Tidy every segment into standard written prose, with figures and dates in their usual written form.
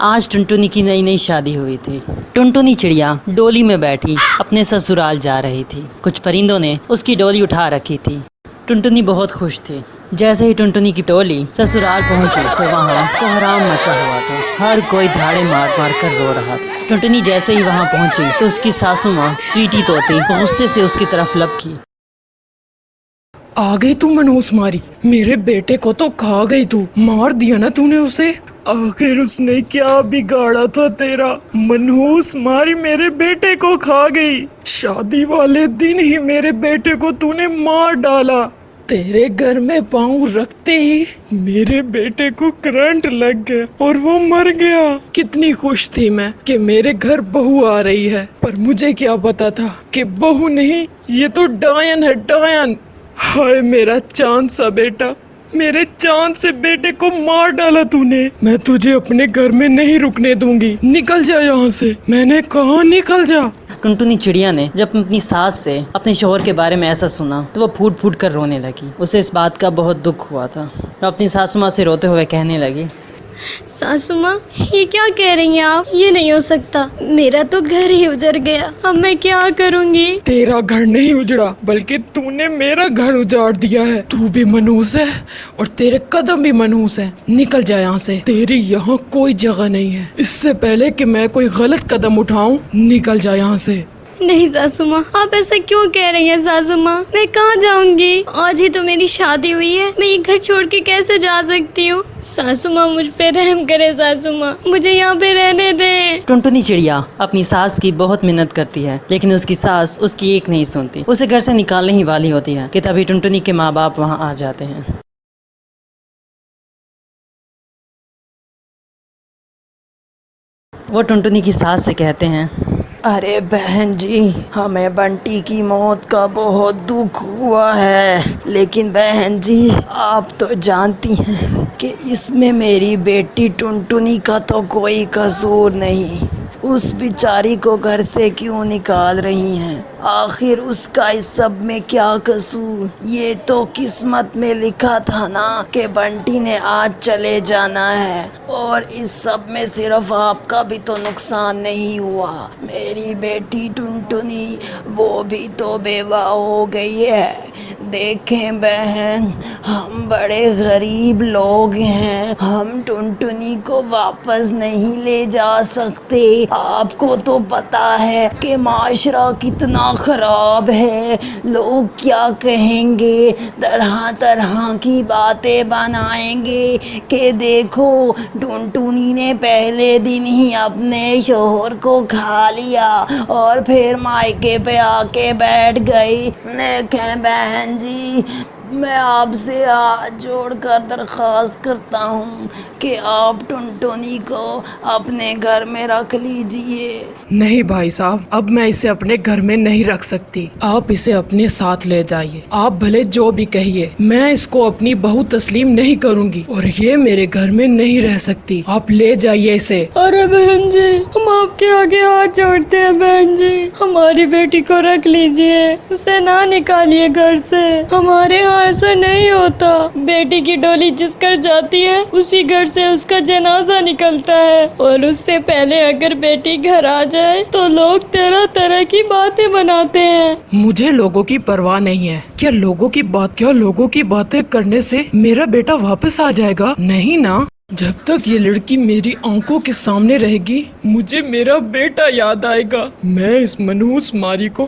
آج ٹنٹنی کی نئی نئی شادی ہوئی تھی۔ ٹنٹنی چڑیا ڈولی میں بیٹھی اپنے سسرال جا رہی تھی۔ کچھ پرندوں نے اس کی ڈولی اٹھا رکھی تھی۔ ٹنٹنی بہت خوش تھی۔ جیسے ہی ٹنٹنی کی ٹولی سسرال پہنچی تو وہاں کوہرام مچا ہوا تھا۔ ہر کوئی دھاڑے مار مار کر رو رہا تھا۔ ٹنٹنی جیسے ہی وہاں پہنچی تو اس کی ساسو ماں سویٹی طوطی غصے سے اس کی طرف لپکی۔ آ گئی تو منہوس ماری، میرے بیٹے کو تو کھا گئی، تو مار دیا نا تو نے اسے۔ آخر اس نے کیا بگاڑا تھا تیرا؟ منہوس ماری میرے بیٹے کو کھا گئی۔ شادی والے دن ہی میرے بیٹے کو تو نے مار ڈالا۔ تیرے گھر میں پاؤں رکھتے ہی میرے بیٹے کو کرنٹ لگ گیا اور وہ مر گیا۔ کتنی خوش تھی میں کہ میرے گھر بہو آ رہی ہے، پر مجھے کیا پتا تھا کہ بہو نہیں، یہ تو ڈائن ہے، ڈائن۔ ہائے میرا چاند سا بیٹا، میرے چاند سے بیٹے کو مار ڈالا تو نے۔ میں تجھے اپنے گھر میں نہیں رکنے دوں گی، نکل جا یہاں سے، میں نے کہا نکل جا۔ ٹنٹنی چڑیا نے جب اپنی ساس سے اپنے شوہر کے بارے میں ایسا سنا تو وہ پھوٹ پھوٹ کر رونے لگی۔ اسے اس بات کا بہت دکھ ہوا تھا۔ وہ اپنی ساسو ماں سے روتے ہوئے کہنے لگی، ساسو ماں یہ کیا کہہ رہی ہیں آپ؟ یہ نہیں ہو سکتا، میرا تو گھر ہی اجڑ گیا، اب میں کیا کروں گی؟ تیرا گھر نہیں اجڑا بلکہ تو نے میرا گھر اجاڑ دیا ہے۔ تو بھی منحوس ہے اور تیرے قدم بھی منحوس ہے۔ نکل جا یہاں سے، تیری یہاں کوئی جگہ نہیں ہے۔ اس سے پہلے کہ میں کوئی غلط قدم اٹھاؤں، نکل جا یہاں سے۔ نہیں ساسو ماں، آپ ایسا کیوں کہہ رہی ہیں ساسو ماں؟ میں کہاں جاؤں گی؟ آج ہی تو میری شادی ہوئی ہے، میں یہ گھر چھوڑ کے کیسے جا سکتی ہوں؟ ساسو ماں مجھ پہ رحم کرے، ساسو ماں مجھے یہاں پہ رہنے دیں۔ ٹنٹنی چڑیا اپنی ساس کی بہت منت کرتی ہے لیکن اس کی ساس اس کی ایک نہیں سنتی۔ اسے گھر سے نکالنے ہی والی ہوتی ہے کہ تبھی ٹنٹنی کے ماں باپ وہاں آ جاتے ہیں۔ وہ ٹنٹنی کی ساس سے کہتے ہیں، ارے بہن جی، ہمیں بنٹی کی موت کا بہت دکھ ہوا ہے، لیکن بہن جی آپ تو جانتی ہیں کہ اس میں میری بیٹی ٹنٹنی کا تو کوئی قصور نہیں۔ اس بیچاری کو گھر سے کیوں نکال رہی ہیں؟ آخر اس کا اس سب میں کیا قصور؟ یہ تو قسمت میں لکھا تھا نا کہ بنٹی نے آج چلے جانا ہے، اور اس سب میں صرف آپ کا بھی تو نقصان نہیں ہوا۔ میری بیٹی ٹنٹنی وہ بھی تو بیوہ ہو گئی ہے۔ دیکھیں بہن، ہم بڑے غریب لوگ ہیں، ہم ٹنٹنی کو واپس نہیں لے جا سکتے۔ آپ کو تو پتا ہے کہ معاشرہ کتنا خراب ہے، لوگ کیا کہیں گے، طرح طرح کی باتیں بنائیں گے کہ دیکھو ٹنٹنی نے پہلے دن ہی اپنے شوہر کو کھا لیا اور پھر مائکے پہ آ کے بیٹھ گئی۔ دیکھیں بہن جی، میں آپ سے ہاتھ جوڑ کر درخواست کرتا ہوں کہ آپ ٹنٹنی کو اپنے گھر میں رکھ لیجئے۔ نہیں بھائی صاحب، اب میں اسے اپنے گھر میں نہیں رکھ سکتی، آپ اسے اپنے ساتھ لے جائیے۔ آپ بھلے جو بھی کہیے، میں اس کو اپنی بہو تسلیم نہیں کروں گی اور یہ میرے گھر میں نہیں رہ سکتی۔ آپ لے جائیے اسے۔ ارے بہن جی، ہم آپ کے آگے ہاتھ جوڑتے ہیں بہن جی، ہماری بیٹی کو رکھ لیجئے، اسے نہ نکالیے گھر سے۔ ہمارے ہاں ایسا نہیں ہوتا، بیٹی کی ڈولی جس گھر جاتی ہے اسی گھر سے اس کا جنازہ نکلتا ہے، اور اس سے پہلے اگر بیٹی گھر آ جائے تو لوگ طرح طرح کی باتیں بناتے ہیں۔ مجھے لوگوں کی پرواہ نہیں ہے۔ کیا لوگوں کی باتیں کرنے سے میرا بیٹا واپس آ جائے گا؟ نہیں نا۔ جب تک یہ لڑکی میری آنکھوں کے سامنے رہے گی مجھے میرا بیٹا یاد آئے گا۔ میں اس منحوس ماری کو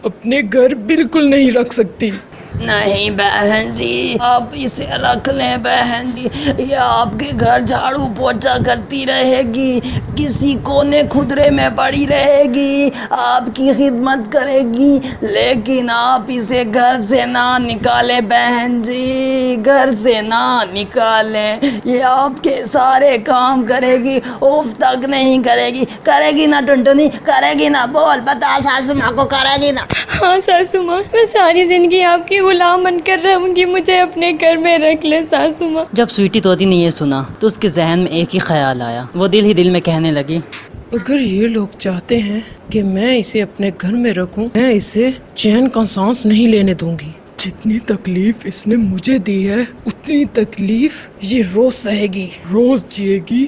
اپنے گھر بالکل نہیں رکھ سکتی۔ نہیں بہن جی، آپ اسے رکھ لیں بہن جی، یہ آپ کے گھر جھاڑو پوچھا کرتی رہے گی، کسی کونے خدرے میں پڑی رہے گی، آپ کی خدمت کرے گی، لیکن آپ اسے گھر سے نہ نکالیں بہن جی، گھر سے نہ نکالیں۔ یہ آپ کے سارے کام کرے گی، اف تک نہیں کرے گی۔ کرے گی نا ٹنٹنی؟ کرے گی نا؟ بول بتا ساسو ماں کو، کرے گی نا؟ ہاں ساسو ماں، میں ساری زندگی آپ کی غلام بن کر رہوں گی، مجھے اپنے گھر میں رکھ لے ساسو ماں۔ جب سویٹی طوطی نے یہ سنا تو اس کے ذہن میں ایک ہی خیال آیا۔ وہ دل ہی دل میں کہنے لگی، اگر یہ لوگ چاہتے ہیں کہ میں اسے اپنے گھر میں رکھوں، میں اسے چین کا سانس نہیں لینے دوں گی۔ جتنی تکلیف اس نے مجھے دی ہے اتنی تکلیف یہ روز سہے گی، روز جیے گی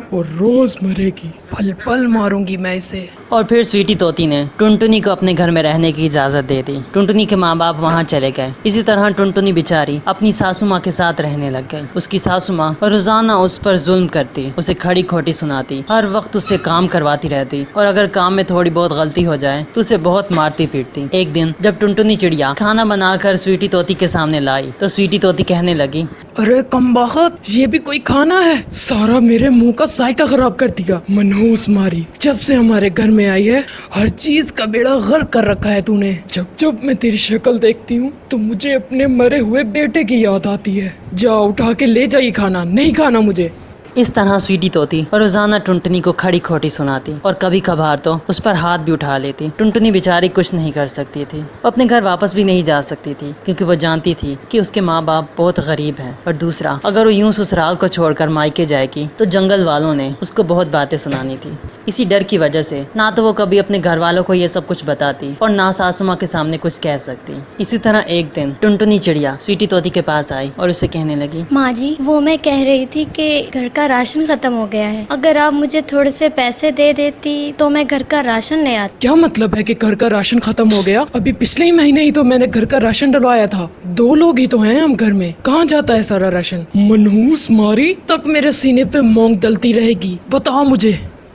اور روز مرے گی، پل پل ماروں گی میں اسے۔ اور پھر سویٹی طوطی نے ٹنٹنی کو اپنے گھر میں رہنے کی اجازت دے دی۔ ٹنٹنی کے ماں باپ وہاں چلے گئے۔ اسی طرح ٹنٹنی بیچاری اپنی ساسو ماں کے ساتھ رہنے لگ گئی۔ اس کی ساسو ماں روزانہ اس پر ظلم کرتی، اسے کھڑی کھوٹی سناتی، ہر وقت اس سے کام کرواتی رہتی، اور اگر کام میں تھوڑی بہت غلطی ہو جائے تو اسے بہت مارتی پیٹتی۔ ایک دن جب ٹنٹنی چڑیا کھانا بنا کر سویٹی طوطی کے سامنے لائی تو سویٹی طوطی کہنے لگی، ارے کمبخت، یہ بھی کوئی کھانا ہے؟ سارا میرے منہ کا ذائقہ خراب کر دیا، منحوس ماری۔ جب سے ہمارے گھر میں آئی ہے ہر چیز کا بیڑا غرق کر رکھا ہے تو نے۔ جب جب میں تیری شکل دیکھتی ہوں تو مجھے اپنے مرے ہوئے بیٹے کی یاد آتی ہے۔ جا اٹھا کے لے جائیے کھانا، نہیں کھانا مجھے۔ اس طرح سویٹی طوطی روزانہ ٹنٹنی کو کھڑی کھوٹی سناتی اور کبھی کبھار تو اس پر ہاتھ بھی اٹھا لیتی۔ ٹنٹنی بیچاری کچھ نہیں کر سکتی تھی، وہ اپنے گھر واپس بھی نہیں جا سکتی تھی کیونکہ وہ جانتی تھی کہ اس کے ماں باپ بہت غریب ہیں، اور دوسرا اگر وہ یوں سسرال کو چھوڑ کر مائکے جائے گی تو جنگل والوں نے اس کو بہت باتیں سنانی تھی۔ اسی ڈر کی وجہ سے نہ تو وہ کبھی اپنے گھر والوں کو یہ سب کچھ بتاتی اور نہ ساسو ماں کے سامنے کچھ کہہ سکتی۔ اسی طرح ایک دن ٹنٹنی چڑیا سویٹی طوطی کے پاس آئی اور اسے کہنے لگی، ماں جی، وہ میں کہہ رہی تھی کہ گھر کا راشن ختم ہو گیا ہے، اگر آپ مجھے تھوڑے سے پیسے دے دیتی تو میں گھر کا راشن لے آتی۔ کیا مطلب ہے کہ گھر کا راشن ختم ہو گیا؟ ابھی پچھلے ہی مہینے ہی تو میں نے گھر کا راشن ڈلوایا تھا، 2 لوگ ہی تو ہیں ہم گھر میں، کہاں جاتا ہے سارا راشن؟ منحوس ماری، تک میرے سینے پہ مونگ ڈلتی رہے گی۔ بتا مجھے،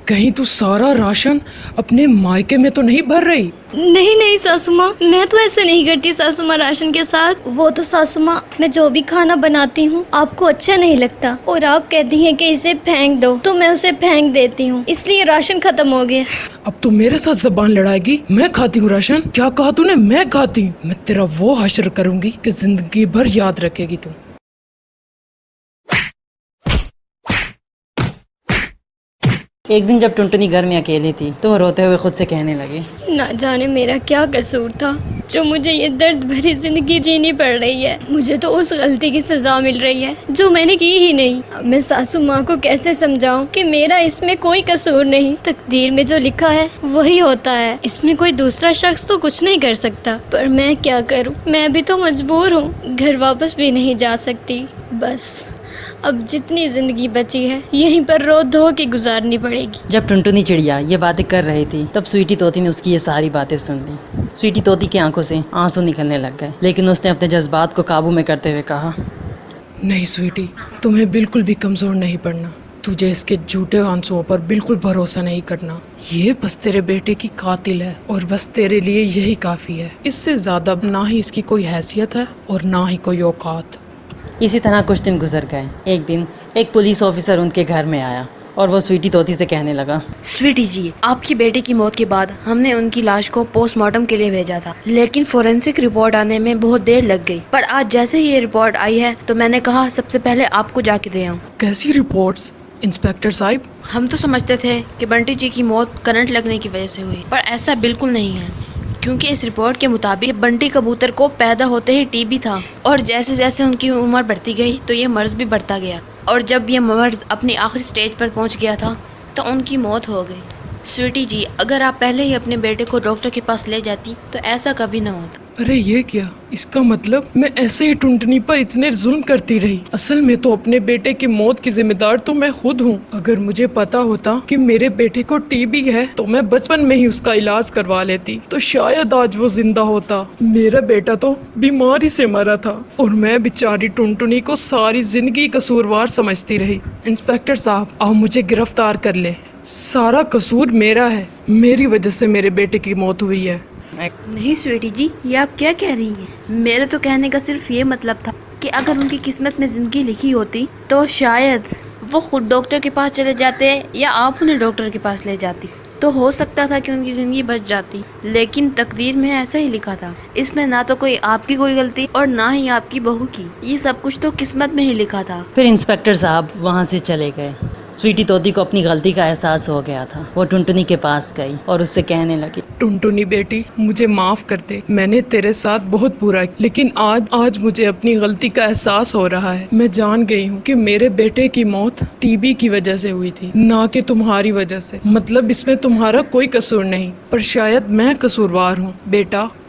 کہیں تو سارا راشن اپنے مائکے میں تو نہیں بھر رہی؟ نہیں نہیں ساسو ماں، میں تو ایسے نہیں کرتی ساسو ماں راشن کے ساتھ۔ وہ تو ساسو ماں، میں جو بھی کھانا بناتی ہوں آپ کو اچھا نہیں لگتا اور آپ کہتی ہیں کہ اسے پھینک دو تو میں اسے پھینک دیتی ہوں، اس لیے راشن ختم ہو گیا۔ اب تو میرے ساتھ زبان لڑائے گی؟ میں کھاتی ہوں راشن؟ کیا کہا تو نے؟ میں کھاتی ہوں؟ میں تیرا وہ حشر کروں گی کہ زندگی بھر یاد رکھے گی تو۔ ایک دن جب ٹنٹنی گھر میں اکیلی تھی تو وہ روتے ہوئے خود سے کہنے لگی، نہ جانے میرا کیا قصور تھا جو مجھے یہ درد بھری زندگی جینی پڑ رہی ہے۔ مجھے تو اس غلطی کی سزا مل رہی ہے جو میں نے کی ہی نہیں۔ اب میں ساسو ماں کو کیسے سمجھاؤں کہ میرا اس میں کوئی قصور نہیں، تقدیر میں جو لکھا ہے وہی ہوتا ہے، اس میں کوئی دوسرا شخص تو کچھ نہیں کر سکتا۔ پر میں کیا کروں، میں بھی تو مجبور ہوں، گھر واپس بھی نہیں جا سکتی۔ بس اب جتنی زندگی بچی ہے یہیں پر رو دھو کے گزارنی پڑے گی۔ جب ٹنٹنی چڑیا یہ باتیں کر رہی تھی تب سویٹی طوطی نے اس کی یہ ساری باتیں سن لی۔ سویٹی طوطی کی آنکھوں سے آنسو نکلنے لگ گئے، لیکن اس نے اپنے جذبات کو قابو میں کرتے ہوئے کہا، نہیں سویٹی، تمہیں بالکل بھی کمزور نہیں پڑنا، تجھے اس کے جھوٹے آنسوؤں پر بالکل بھروسہ نہیں کرنا۔ یہ بس تیرے بیٹے کی قاتل ہے اور بس تیرے لیے یہی کافی ہے، اس سے زیادہ نہ ہی اس کی کوئی حیثیت ہے اور نہ ہی کوئی اوقات۔ اسی طرح کچھ دن گزر گئے۔ ایک دن ایک پولیس آفیسر ان کے گھر میں آیا اور وہ سویٹی طوطی سے کہنے لگا، سویٹی جی، آپ کی بیٹے کی موت کے بعد ہم نے ان کی لاش کو پوسٹ مارٹم کے لیے بھیجا تھا، لیکن فورینسک رپورٹ آنے میں بہت دیر لگ گئی، پر آج جیسے ہی یہ رپورٹ آئی ہے تو میں نے کہا سب سے پہلے آپ کو جا کے دے آؤں۔ کیسی رپورٹس انسپیکٹر صاحب؟ ہم تو سمجھتے تھے کہ بنٹی جی کی موت کرنٹ لگنے کی وجہ سے ہوئی، پر ایسا بالکل نہیں ہے، کیونکہ اس رپورٹ کے مطابق بنٹی کبوتر کو پیدا ہوتے ہی ٹی بی تھا، اور جیسے جیسے ان کی عمر بڑھتی گئی تو یہ مرض بھی بڑھتا گیا، اور جب یہ مرض اپنی آخری سٹیج پر پہنچ گیا تھا تو ان کی موت ہو گئی۔ سویٹی جی، اگر آپ پہلے ہی اپنے بیٹے کو ڈاکٹر کے پاس لے جاتی تو ایسا کبھی نہ ہوتا۔ ارے یہ کیا؟ اس کا مطلب میں ایسے ہی ٹنٹنی پر اتنے ظلم کرتی رہی؟ اصل میں تو اپنے بیٹے کی موت کی ذمہ دار تو میں خود ہوں۔ اگر مجھے پتا ہوتا کہ میرے بیٹے کو ٹی بی ہے تو میں بچپن میں ہی اس کا علاج کروا لیتی تو شاید آج وہ زندہ ہوتا۔ میرا بیٹا تو بیماری سے مرا تھا اور میں بیچاری ٹنٹنی کو ساری زندگی قصوروار سمجھتی رہی۔ انسپیکٹر صاحب، آپ مجھے گرفتار کر لیں، سارا قصور میرا ہے، میری وجہ سے میرے بیٹے کی موت ہوئی ہے۔ نہیں سویٹی جی، یہ آپ کیا کہہ رہی ہیں؟ میرے تو کہنے کا صرف یہ مطلب تھا کہ اگر ان کی قسمت میں زندگی لکھی ہوتی تو شاید وہ خود ڈاکٹر کے پاس چلے جاتے یا آپ انہیں ڈاکٹر کے پاس لے جاتی تو ہو سکتا تھا کہ ان کی زندگی بچ جاتی، لیکن تقدیر میں ایسا ہی لکھا تھا۔ اس میں نہ تو کوئی آپ کی کوئی غلطی اور نہ ہی آپ کی بہو کی، یہ سب کچھ تو قسمت میں ہی لکھا تھا۔ پھر انسپیکٹر صاحب وہاں سے چلے گئے۔ سویٹی طوطی کو اپنی غلطی کا احساس ہو گیا تھا، وہ ٹنٹنی کے پاس گئی اور اس سے کہنے لگی، ٹنٹنی بیٹی، مجھے معاف کر دے، میں نے تیرے ساتھ بہت برا کیا، لیکن آج مجھے اپنی غلطی کا احساس ہو رہا ہے۔ میں جان گئی ہوں کہ میرے بیٹے کی موت ٹی بی کی وجہ سے ہوئی تھی، نہ کہ تمہاری وجہ سے۔ مطلب اس میں تمہارا کوئی قصور نہیں، پر شاید میں قصوروار ہوں۔ بیٹا،